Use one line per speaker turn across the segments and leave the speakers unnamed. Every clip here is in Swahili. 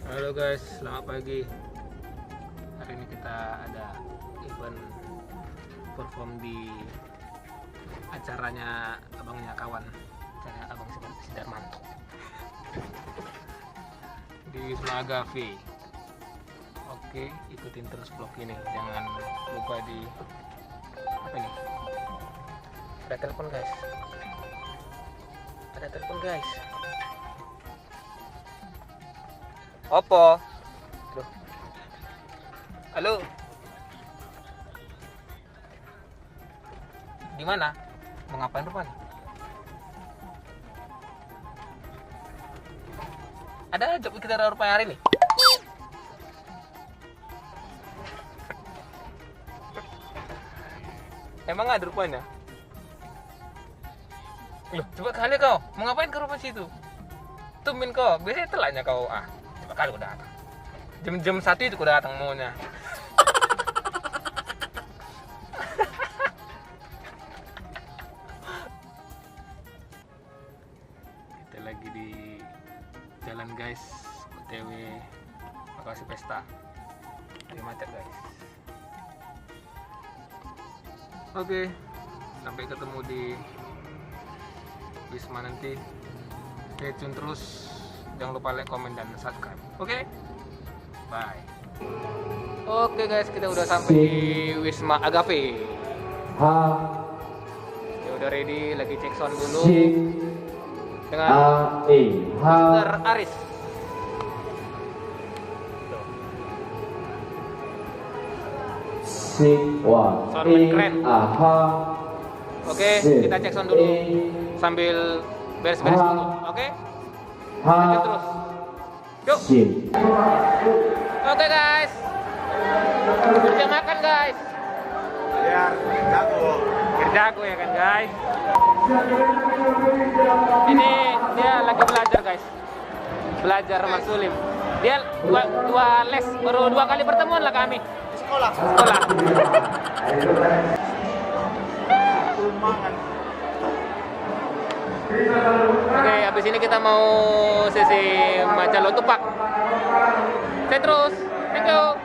Halo guys, selamat pagi. Hari ini kita ada event perform di acaranya abangnya kawan, acara abang Sidarmanto di Wisma Agape. Oke, ikutin terus vlog ini. Jangan lupa di apa ini? Ada telepon guys. Ada telepon guys. Oppo. Loh. Halo. Di mana? Mau ngapain rupanya? Ada job kita rupanya hari ini. Emang ada rupanya? Loh, coba kali kau. Mau ngapain ke rumah situ? Tumben kau. Biasanya telahnya kau. Kali udah datang. Jam 1 itu udah datang maunya. Kita lagi di jalan guys, OTW lokasi pesta. Lagi macet guys. Oke, sampai ketemu di Wisma nanti. Stay tune terus. Jangan lupa like, komen, dan subscribe. Oke? Bye. Oke guys, kita udah sampai di Wisma Agape. Ya udah ready, lagi cek sound dulu dengan Mr. Aris. Sound keren. Oke, kita cek sound dulu sambil beres-beres dulu. Oke? Lanjut terus. Yuk. Oke guys. Kerja makan guys.
Biar jago.
Biar jago ya kan guys. Ini dia lagi belajar guys. Belajar Mas Sulim. Dia dua les, baru 2 kali pertemuan lah kami.
Sekolah.
Oke, habis ini kita mau sesi Macalo Tupak. Stay terus. Thank you.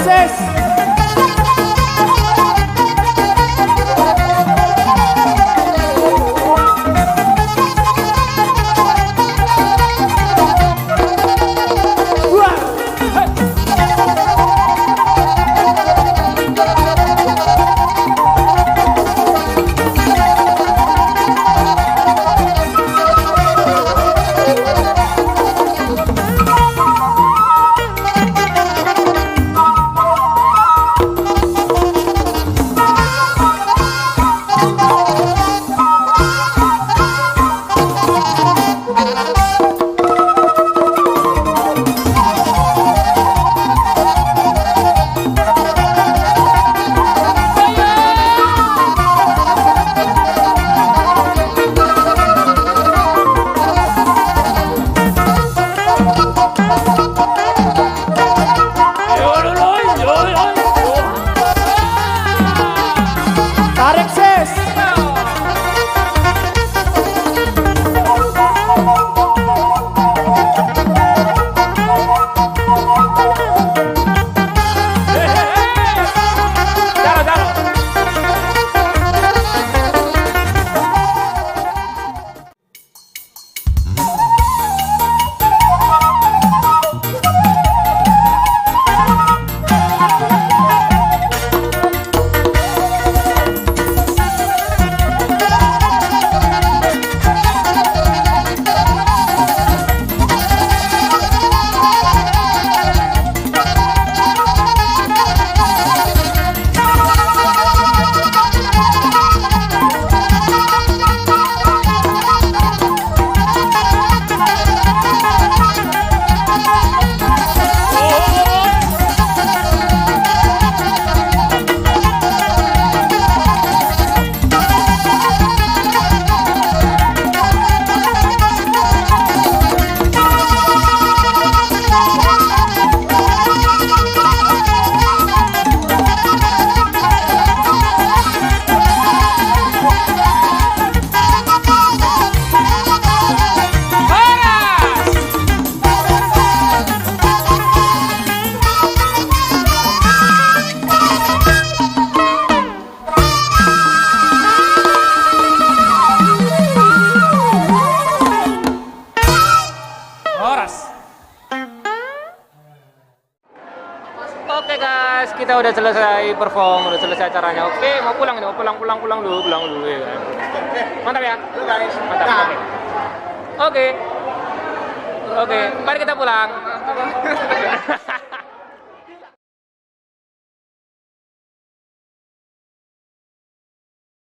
Sukses. Tarik ses.
Oke guys, kita udah selesai perform, udah selesai acaranya. Oke, mau pulang nih, mau pulang dulu ya kan. Mantap ya, mantap. Oke, mari kita pulang.